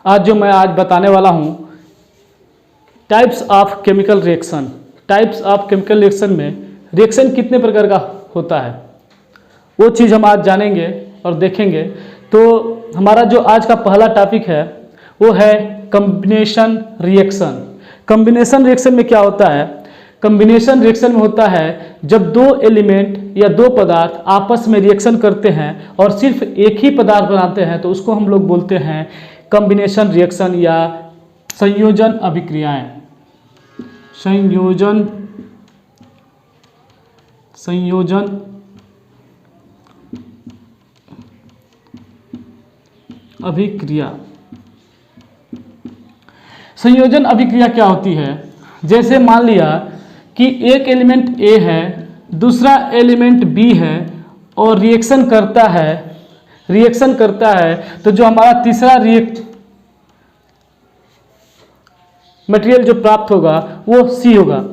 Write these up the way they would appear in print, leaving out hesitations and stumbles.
आज बताने वाला हूँ types of chemical reaction. Types of chemical reaction में रिएक्शन कितने प्रकार का होता है वो चीज़ हम आज जानेंगे और देखेंगे। तो हमारा जो आज का पहला टॉपिक है वो है कॉम्बिनेशन रिएक्शन। कॉम्बिनेशन रिएक्शन में क्या होता है? कॉम्बिनेशन रिएक्शन में होता है जब दो एलिमेंट या दो पदार्थ आपस में रिएक्शन करते हैं और सिर्फ एक ही पदार्थ बनाते हैं, तो उसको हम लोग बोलते हैं कॉम्बिनेशन रिएक्शन या संयोजन अभिक्रियाएं। संयोजन अभिक्रिया। संयोजन अभिक्रिया क्या होती है? जैसे मान लिया कि एक एलिमेंट ए है, दूसरा एलिमेंट बी है और रिएक्शन करता है तो जो हमारा तीसरा मटेरियल जो प्राप्त होगा वो सी होगा।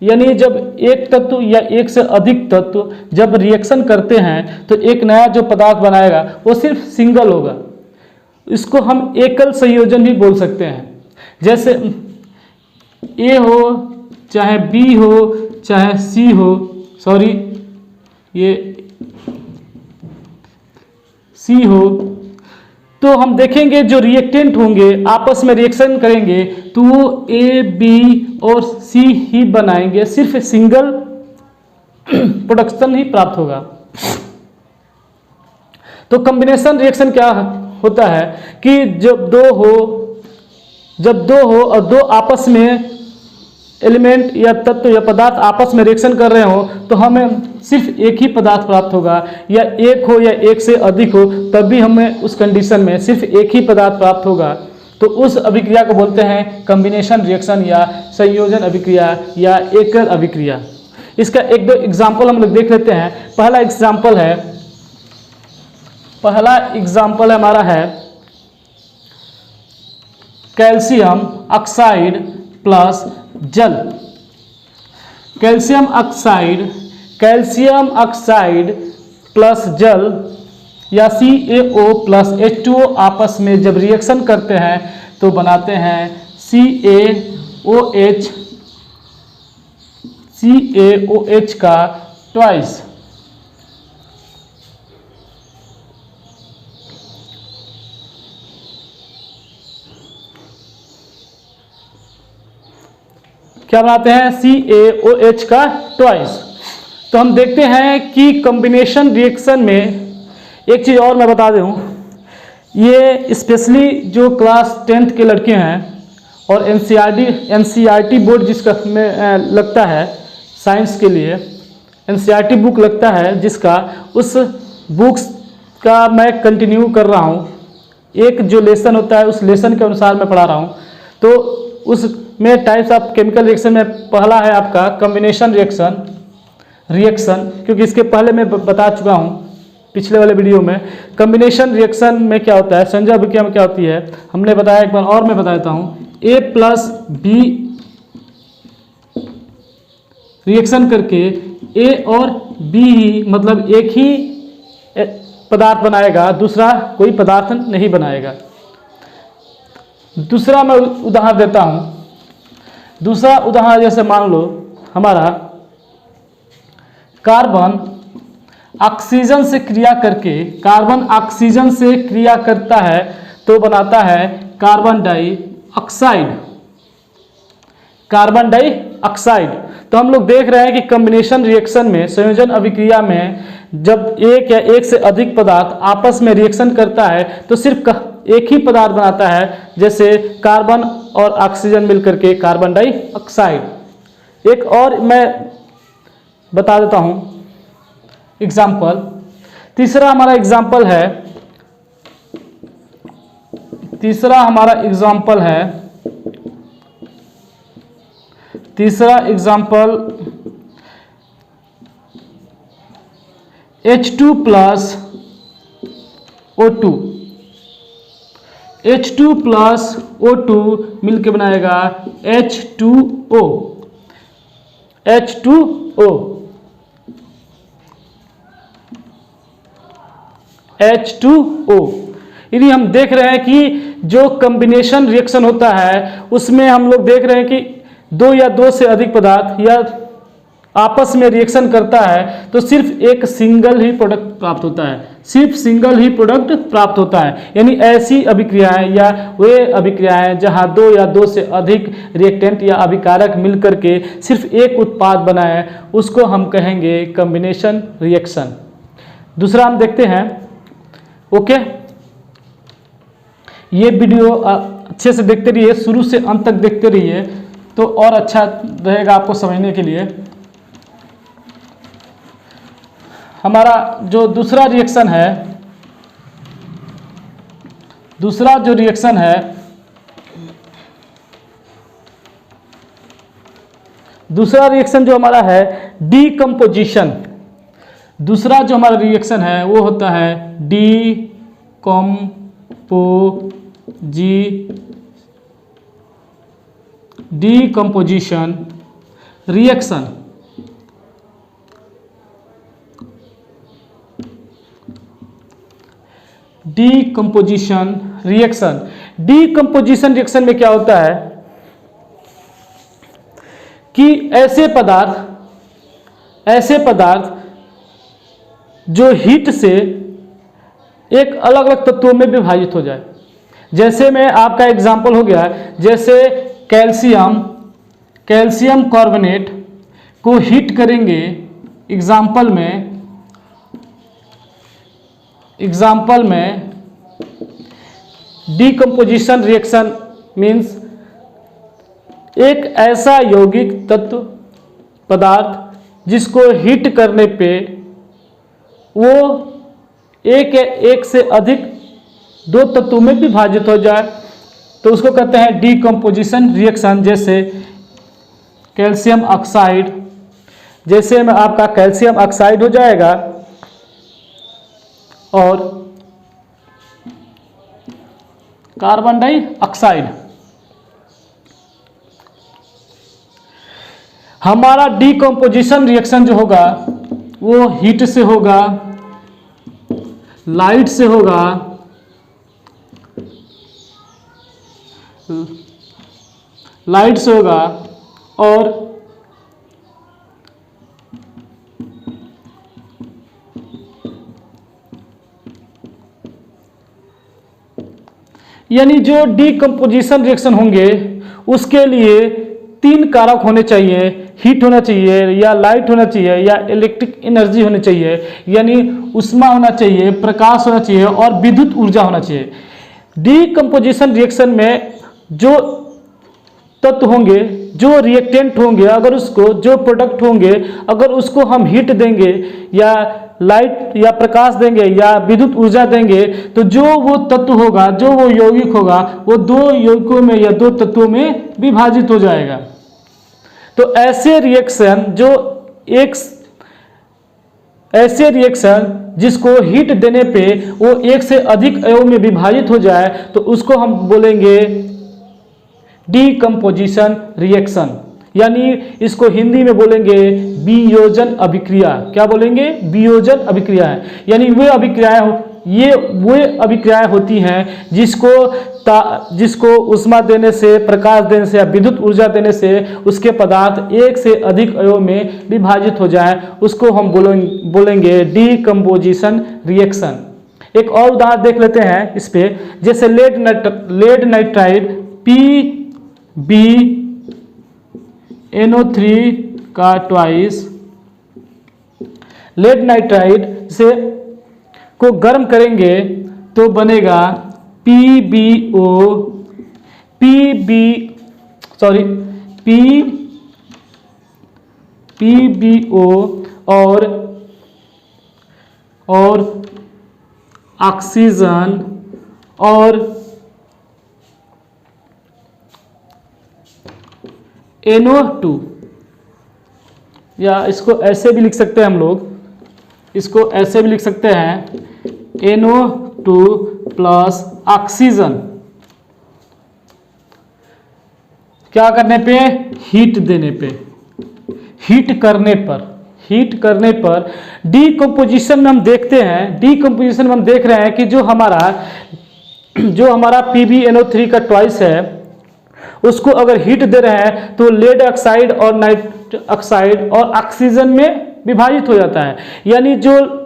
यानी जब एक तत्व या एक से अधिक तत्व जब रिएक्शन करते हैं तो एक नया जो पदार्थ बनाएगा वो सिर्फ सिंगल होगा। इसको हम एकल संयोजन भी बोल सकते हैं। जैसे ए हो चाहे बी हो चाहे सी हो, ये सी हो, तो हम देखेंगे जो रिएक्टेंट होंगे आपस में रिएक्शन करेंगे तो वो ए बी और सी ही बनाएंगे, सिर्फ सिंगल प्रोडक्शन ही प्राप्त होगा। तो कॉम्बिनेशन रिएक्शन क्या होता है कि जब दो हो और दो आपस में एलिमेंट या तत्व या पदार्थ आपस में रिएक्शन कर रहे हो तो हमें सिर्फ एक ही पदार्थ प्राप्त होगा, या एक हो या एक से अधिक हो तब भी हमें उस कंडीशन में सिर्फ एक ही पदार्थ प्राप्त होगा। तो उस अभिक्रिया को बोलते हैं कॉम्बिनेशन रिएक्शन या संयोजन अभिक्रिया या एकल अभिक्रिया। इसका एक दो एग्जाम्पल हम लोग देख लेते हैं। पहला एग्जाम्पल हमारा है कैल्शियम ऑक्साइड प्लस जल। कैल्शियम ऑक्साइड प्लस जल या CaO प्लस H2O आपस में जब रिएक्शन करते हैं तो बनाते हैं CaOH का ट्वाइस। क्या बनाते हैं? CaOH का ट्वाइस। तो हम देखते हैं कि कॉम्बिनेशन रिएक्शन में एक चीज़ और मैं बता दूं, ये स्पेशली जो क्लास 10th के लड़के हैं और NCERT बोर्ड जिसका में लगता है साइंस के लिए, NCERT बुक लगता है जिसका, उस बुक्स का मैं कंटिन्यू कर रहा हूँ। एक जो लेसन होता है उस लेसन के अनुसार मैं पढ़ा रहा हूँ। तो उसमें टाइप्स ऑफ केमिकल रिएक्शन में पहला है आपका कॉम्बिनेशन रिएक्शन, क्योंकि इसके पहले मैं बता चुका हूँ पिछले वाले वीडियो में। कॉम्बिनेशन रिएक्शन में क्या होता है, संयोजन अभिक्रिया में क्या होती है हमने बताया, एक बार और मैं बता देता हूँ। A प्लस बी रिएक्शन करके A और B ही मतलब एक ही पदार्थ बनाएगा, दूसरा कोई पदार्थ नहीं बनाएगा। दूसरा मैं उदाहरण देता हूँ। दूसरा उदाहरण जैसे मान लो हमारा कार्बन ऑक्सीजन से क्रिया करता है तो बनाता है कार्बन डाइऑक्साइड। तो हम लोग देख रहे हैं कि कॉम्बिनेशन रिएक्शन में, संयोजन अभिक्रिया में, जब एक या एक से अधिक पदार्थ आपस में रिएक्शन करता है तो सिर्फ एक ही पदार्थ बनाता है, जैसे कार्बन और ऑक्सीजन मिलकर के कार्बन डाइऑक्साइड। एक और मैं बता देता हूं एग्जाम्पल। तीसरा हमारा एग्जाम्पल H2 प्लस O2 मिलके बनाएगा H2O। H2O। यदि हम देख रहे हैं कि जो कॉम्बिनेशन रिएक्शन होता है उसमें हम लोग देख रहे हैं कि दो या दो से अधिक पदार्थ या आपस में रिएक्शन करता है तो सिर्फ एक सिंगल ही प्रोडक्ट प्राप्त होता है, सिर्फ सिंगल ही प्रोडक्ट प्राप्त होता है। यानी ऐसी अभिक्रियाएं या वे अभिक्रियाएं जहां दो या दो से अधिक रिएक्टेंट या अभिकारक मिलकर के सिर्फ एक उत्पाद बनाए उसको हम कहेंगे कॉम्बिनेशन रिएक्शन। दूसरा हम देखते हैं। ओके, ये वीडियो अच्छे से देखते रहिए, शुरू से अंत तक देखते रहिए तो और अच्छा रहेगा आपको समझने के लिए। हमारा जो दूसरा रिएक्शन है, दूसरा जो रिएक्शन है, दूसरा रिएक्शन जो हमारा है डीकम्पोजिशन। दूसरा जो हमारा रिएक्शन है वो होता है decomposition reaction. Decomposition reaction, decomposition reaction में क्या होता है कि ऐसे पदार्थ जो हीट से एक अलग अलग तत्वों में विभाजित हो जाए। जैसे में आपका एग्जांपल हो गया, जैसे कैल्शियम कार्बोनेट को हीट करेंगे, एग्जांपल में डीकम्पोजिशन रिएक्शन मीन्स एक ऐसा यौगिक तत्व पदार्थ जिसको हीट करने पे वो एक से अधिक दो तत्वों में विभाजित हो जाए तो उसको कहते हैं डीकम्पोजिशन रिएक्शन। जैसे कैल्शियम ऑक्साइड, जैसे में आपका कैल्शियम ऑक्साइड हो जाएगा और कार्बन डाइऑक्साइड। हमारा डीकम्पोजिशन रिएक्शन जो होगा वो हीट से होगा, लाइट से होगा, और यानी जो डीकम्पोजिशन रिएक्शन होंगे उसके लिए तीन कारक होने चाहिए, हीट होना चाहिए या लाइट होना चाहिए या इलेक्ट्रिक एनर्जी होनी चाहिए, यानी उष्मा होना चाहिए, प्रकाश होना चाहिए और विद्युत ऊर्जा होना चाहिए। डीकम्पोजिशन रिएक्शन में जो तत्व होंगे, जो रिएक्टेंट होंगे, अगर उसको जो प्रोडक्ट होंगे अगर उसको हम हीट देंगे या लाइट या प्रकाश देंगे या विद्युत ऊर्जा देंगे तो जो वो तत्व होगा, जो वो यौगिक होगा वो दो यौगिकों में या दो तत्वों में विभाजित हो जाएगा। तो ऐसे रिएक्शन जिसको हीट देने पे वो एक से अधिक अणु में विभाजित हो जाए तो उसको हम बोलेंगे डीकम्पोजिशन रिएक्शन, यानी इसको हिंदी में बोलेंगे वियोजन अभिक्रिया। क्या बोलेंगे? वियोजन अभिक्रिया है। यानी वे अभिक्रियाएं होती हैं जिसको उष्मा देने से, प्रकाश देने से या विद्युत ऊर्जा देने से उसके पदार्थ एक से अधिक अणुओं में विभाजित हो जाए, उसको हम बोलेंगे डीकम्पोजिशन रिएक्शन। एक और उदाहरण देख लेते हैं इस पे, जैसे लेड नाइट्राइड PbNO3 का ट्वाइस, लेड नाइट्राइड से को गर्म करेंगे तो बनेगा PbO और ऑक्सीजन और NO2, या इसको ऐसे भी लिख सकते हैं हम लोग, इसको ऐसे भी लिख सकते हैं NO2 प्लस ऑक्सीजन। क्या करने पे? हीट देने पे, हीट करने पर डीकम्पोजिशन में हम देखते हैं, डीकम्पोजिशन में हम देख रहे हैं कि जो हमारा जो हमारा PbNO3 का ट्वाइस है उसको अगर हीट दे रहे हैं तो लेड ऑक्साइड और नाइट्रस ऑक्साइड और ऑक्सीजन में विभाजित हो जाता है। यानी जो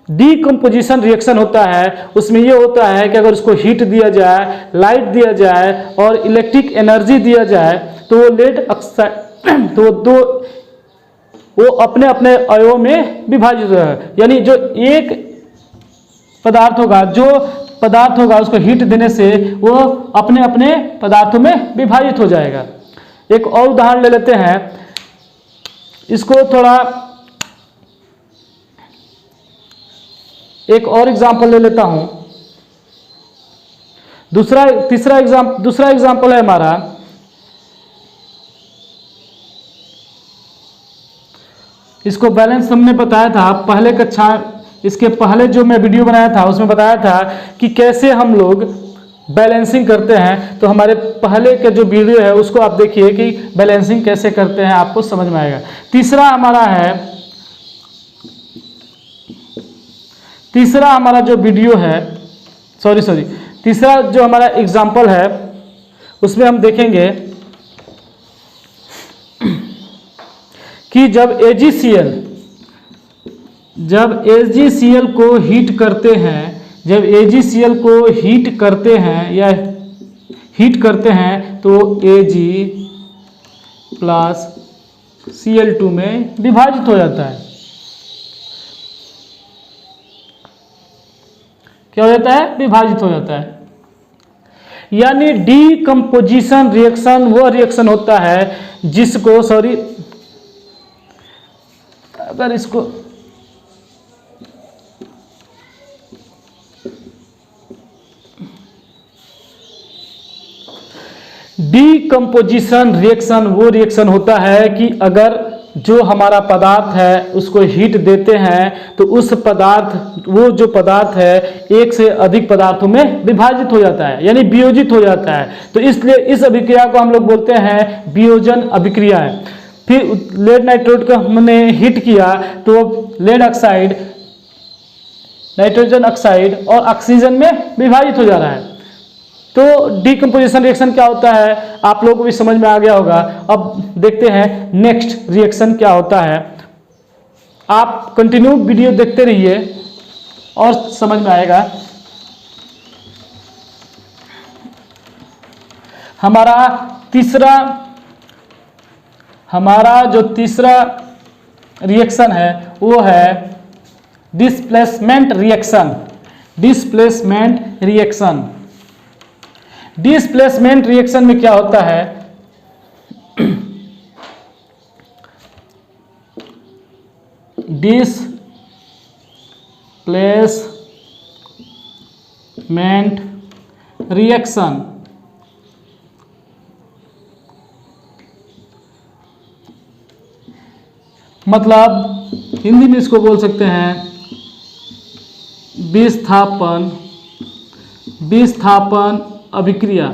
डीकम्पोजिशन रिएक्शन होता है उसमें ये होता है कि अगर उसको हीट दिया जाए, लाइट दिया जाए और इलेक्ट्रिक एनर्जी दिया जाए तो वो लेड ऑक्साइड तो वो अपने अपने अणुओं में विभाजित हो जाएगा। यानी जो एक पदार्थ होगा उसको हीट देने से वो अपने अपने पदार्थों में विभाजित हो जाएगा। एक और उदाहरण ले लेते हैं, इसको थोड़ा एक और एग्जांपल ले लेता हूं। दूसरा एग्जांपल है हमारा, इसको बैलेंस हमने बताया था पहले कक्षा, इसके पहले जो मैं वीडियो बनाया था उसमें बताया था कि कैसे हम लोग बैलेंसिंग करते हैं। तो हमारे पहले के जो वीडियो है उसको आप देखिए कि बैलेंसिंग कैसे करते हैं, आपको समझ में आएगा। तीसरा हमारा जो वीडियो है, तीसरा जो हमारा एग्जाम्पल है उसमें हम देखेंगे कि जब AgCl को हीट करते हैं तो Ag प्लस Cl2 में विभाजित हो जाता है। क्या हो जाता है? विभाजित हो जाता है। यानी डीकम्पोजिशन रिएक्शन वो रिएक्शन होता है जिसको अगर इसको डीकम्पोजिशन रिएक्शन वो रिएक्शन होता है कि अगर जो हमारा पदार्थ है उसको हीट देते हैं तो वो जो पदार्थ है एक से अधिक पदार्थों में विभाजित हो जाता है, यानी वियोजित हो जाता है। तो इसलिए इस अभिक्रिया को हम लोग बोलते हैं वियोजन अभिक्रिया है। फिर लेड नाइट्रोड को हमने हीट किया तो लेड ऑक्साइड, नाइट्रोजन ऑक्साइड और ऑक्सीजन में विभाजित हो जा रहा है। तो डीकम्पोजिशन रिएक्शन क्या होता है आप लोगों को भी समझ में आ गया होगा। अब देखते हैं नेक्स्ट रिएक्शन क्या होता है। आप कंटिन्यू वीडियो देखते रहिए और समझ में आएगा। हमारा जो तीसरा रिएक्शन है वो है डिस्प्लेसमेंट रिएक्शन। डिस्प्लेसमेंट रिएक्शन में क्या होता है, डिस्प्लेसमेंट रिएक्शन मतलब हिंदी में इसको बोल सकते हैं विस्थापन अभिक्रिया।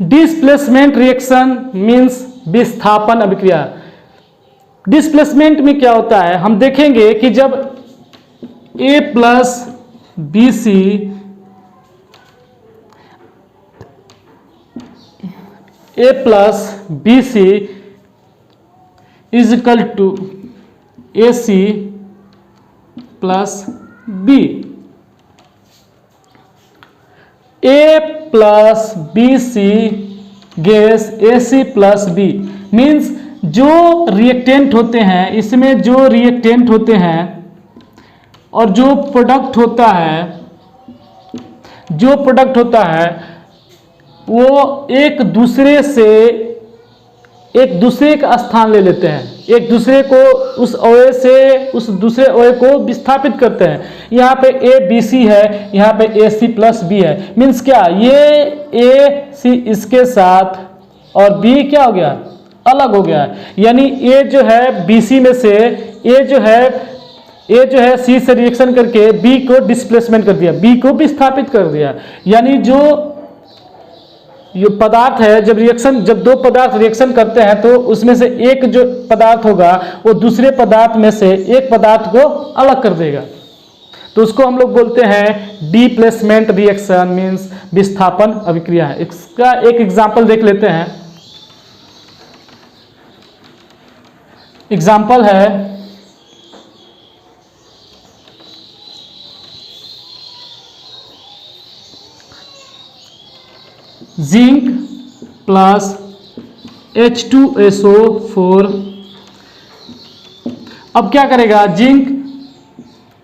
डिस्प्लेसमेंट रिएक्शन मींस विस्थापन अभिक्रिया। डिस्प्लेसमेंट में क्या होता है हम देखेंगे कि जब A plus BC is equal to AC plus B, A plus BC gives AC plus B means जो रिएक्टेंट होते हैं, इसमें जो रिएक्टेंट होते हैं और जो प्रोडक्ट होता है वो एक दूसरे का स्थान ले लेते हैं, एक दूसरे को उस अवयव से उस दूसरे अवयव को विस्थापित करते हैं। यहाँ पे ABC है, यहाँ पे AC प्लस B है। मीन्स क्या, ये AC इसके साथ और B क्या हो गया, अलग हो गया। यानी A जो है BC में से A जो है C से रिएक्शन करके B को डिस्प्लेसमेंट कर दिया, B को विस्थापित कर दिया। यानी ये पदार्थ है, जब दो पदार्थ रिएक्शन करते हैं तो उसमें से एक जो पदार्थ होगा वो दूसरे पदार्थ में से एक पदार्थ को अलग कर देगा, तो उसको हम लोग बोलते हैं डिप्लेसमेंट रिएक्शन, मीन्स विस्थापन अभिक्रिया है। इसका एक एग्जाम्पल देख लेते हैं। एग्जाम्पल है जिंक प्लस H2SO4। अब क्या करेगा, जिंक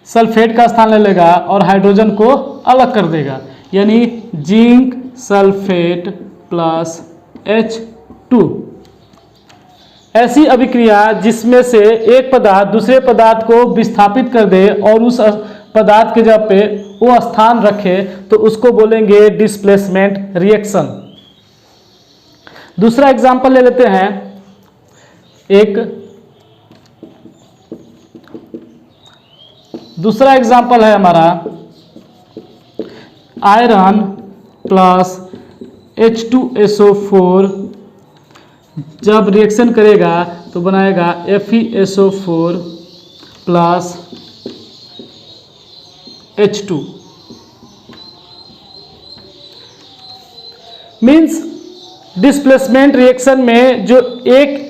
सल्फेट का स्थान ले लेगा और हाइड्रोजन को अलग कर देगा, यानी जिंक सल्फेट प्लस H2। ऐसी अभिक्रिया जिसमें से एक पदार्थ दूसरे पदार्थ को विस्थापित कर दे और उस पदार्थ के जगह पे वो स्थान रखे, तो उसको बोलेंगे डिस्प्लेसमेंट रिएक्शन। दूसरा एग्जांपल ले लेते हैं। दूसरा एग्जांपल है हमारा आयरन प्लस H2SO4 जब रिएक्शन करेगा तो बनाएगा FeSO4 plus H2। Means displacement reaction में जो एक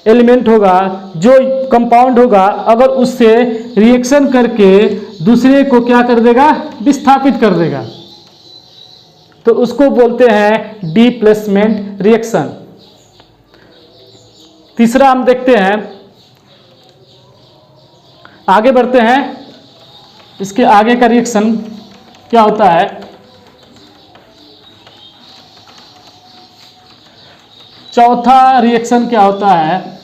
एलिमेंट होगा, जो कंपाउंड होगा, अगर उससे रिएक्शन करके दूसरे को क्या कर देगा, विस्थापित कर देगा, तो उसको बोलते हैं डिप्लेसमेंट रिएक्शन। तीसरा हम देखते हैं, आगे बढ़ते हैं। इसके आगे का रिएक्शन क्या होता है, चौथा रिएक्शन क्या होता है,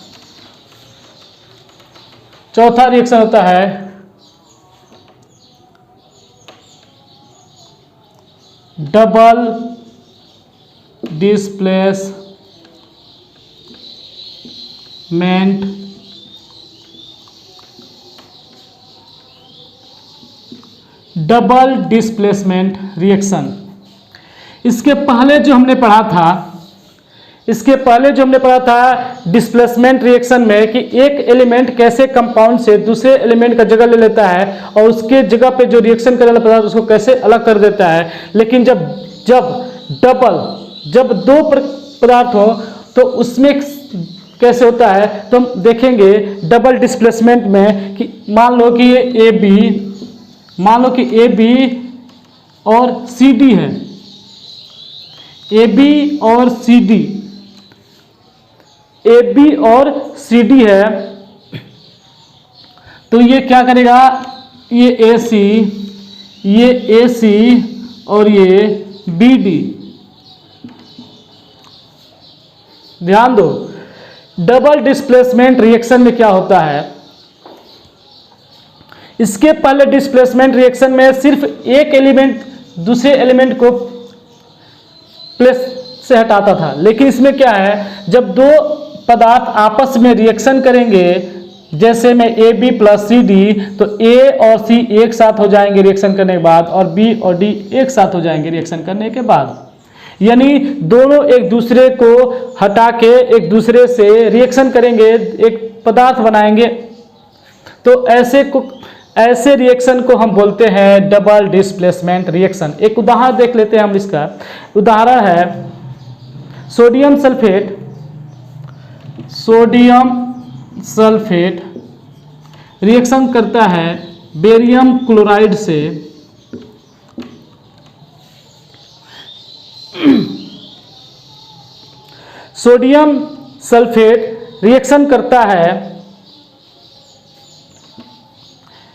चौथा रिएक्शन होता है डबल डिस्प्लेसमेंट रिएक्शन। इसके पहले जो हमने पढ़ा था डिस्प्लेसमेंट रिएक्शन में कि एक एलिमेंट कैसे कंपाउंड से दूसरे एलिमेंट का जगह ले लेता है और उसके जगह पे जो रिएक्शन करने वाला पदार्थ उसको कैसे अलग कर देता है। लेकिन जब दो पदार्थ हो तो उसमें कैसे होता है, तो हम देखेंगे डबल डिस्प्लेसमेंट में कि मान लो कि ये AB और CD है, AB और CD है, तो ये क्या करेगा, ये AC और ये BD। ध्यान दो, डबल डिस्प्लेसमेंट रिएक्शन में क्या होता है, इसके पहले डिस्प्लेसमेंट रिएक्शन में सिर्फ एक एलिमेंट दूसरे एलिमेंट को प्लेस से हटाता था, लेकिन इसमें क्या है, जब दो पदार्थ आपस में रिएक्शन करेंगे, जैसे में AB प्लस CD, तो A और C एक साथ हो जाएंगे रिएक्शन करने के बाद, और B और D एक साथ हो जाएंगे रिएक्शन करने के बाद, यानी दोनों एक दूसरे को हटा के एक दूसरे से रिएक्शन करेंगे, एक पदार्थ बनाएंगे। तो ऐसे रिएक्शन को हम बोलते हैं डबल डिस्प्लेसमेंट रिएक्शन। एक उदाहरण देख लेते हैं हम। इसका उदाहरण है सोडियम सल्फेट रिएक्शन करता है बेरियम क्लोराइड से सोडियम सल्फेट रिएक्शन करता है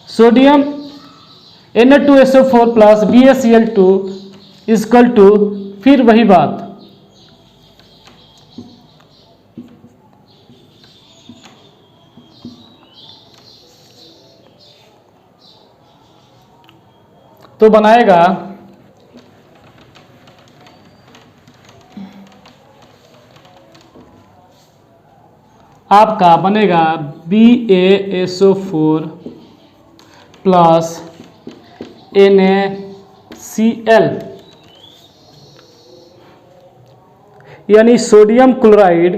sodium Na2SO4 plus BaCl2 equal to, फिर वही बात, तो बनाएगा आपका बनेगा BaSO4 प्लस NaCl यानी सोडियम क्लोराइड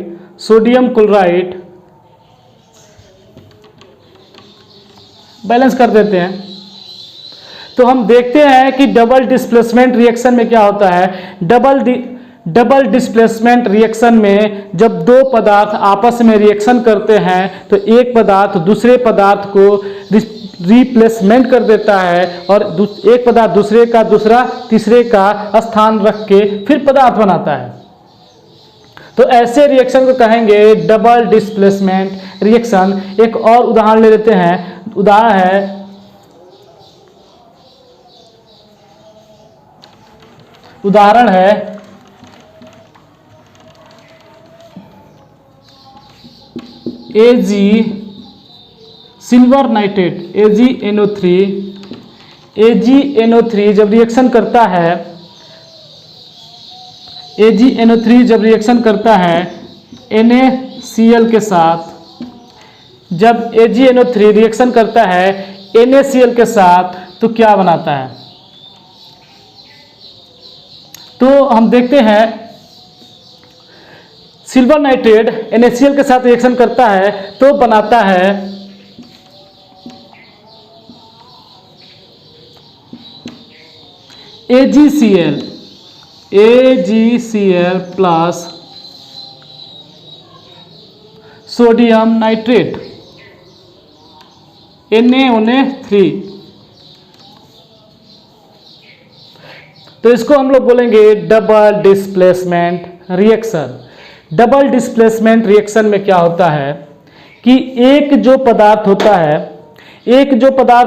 बैलेंस कर देते हैं, तो हम देखते हैं कि डबल डिस्प्लेसमेंट रिएक्शन में क्या होता है। डबल डिस्प्लेसमेंट रिएक्शन में जब दो पदार्थ आपस में रिएक्शन करते हैं तो एक पदार्थ दूसरे पदार्थ को रिप्लेसमेंट कर देता है और एक पदार्थ दूसरे का तीसरे का स्थान रख के फिर पदार्थ बनाता है। तो ऐसे रिएक्शन को कहेंगे डबल डिस्प्लेसमेंट रिएक्शन। एक और उदाहरण ले लेते हैं। उदाहरण है Ag सिल्वर नाइट्रेट AgNO3 जब रिएक्शन करता है NaCl के साथ, जब AgNO3 रिएक्शन करता है NaCl के साथ तो क्या बनाता है। तो हम देखते हैं सिल्वर नाइट्रेट NaCl के साथ रिएक्शन करता है तो बनाता है AgCl plus sodium nitrate Na3। तो इसको हम लोग बोलेंगे double displacement reaction. Double displacement reaction में क्या होता है कि एक जो पदार्थ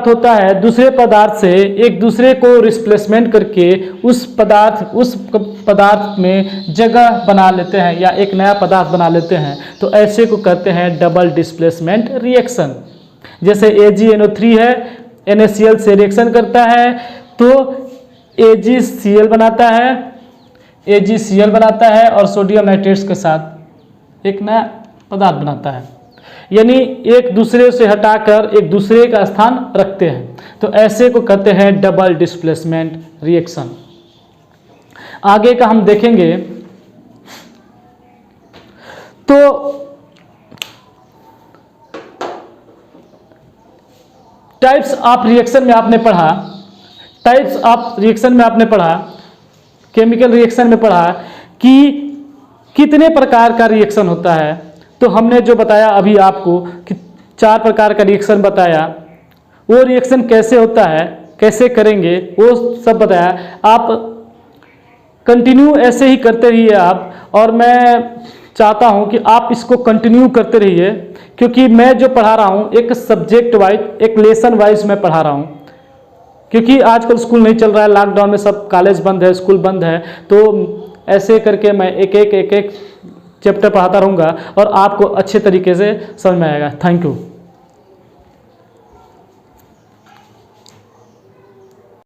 होता है दूसरे पदार्थ से एक दूसरे को रिप्लेसमेंट करके उस पदार्थ में जगह बना लेते हैं या एक नया पदार्थ बना लेते हैं। तो ऐसे को कहते हैं डबल डिस्प्लेसमेंट रिएक्शन। जैसे AgNO3 है, NaCl से रिएक्शन करता है तो AgCl बनाता है और सोडियम नाइट्रेट के साथ एक नया पदार्थ बनाता है, यानी एक दूसरे से हटाकर एक दूसरे का स्थान रखते हैं। तो ऐसे को कहते हैं डबल डिस्प्लेसमेंट रिएक्शन। आगे का हम देखेंगे तो टाइप्स ऑफ रिएक्शन में आपने पढ़ा, केमिकल रिएक्शन में पढ़ा कि कितने प्रकार का रिएक्शन होता है। तो हमने जो बताया अभी आपको कि 4 प्रकार का रिएक्शन बताया, वो रिएक्शन कैसे होता है, कैसे करेंगे, वो सब बताया। आप कंटिन्यू ऐसे ही करते रहिए आप, और मैं चाहता हूं कि आप इसको कंटिन्यू करते रहिए, क्योंकि मैं जो पढ़ा रहा हूं एक सब्जेक्ट वाइज, एक लेसन वाइज मैं पढ़ा रहा हूं। क्योंकि आजकल स्कूल नहीं चल रहा है, लॉकडाउन में सब कॉलेज बंद है, स्कूल बंद है, तो ऐसे करके मैं एक एक चैप्टर पढ़ाता रहूँगा और आपको अच्छे तरीके से समझ में आएगा। Thank you.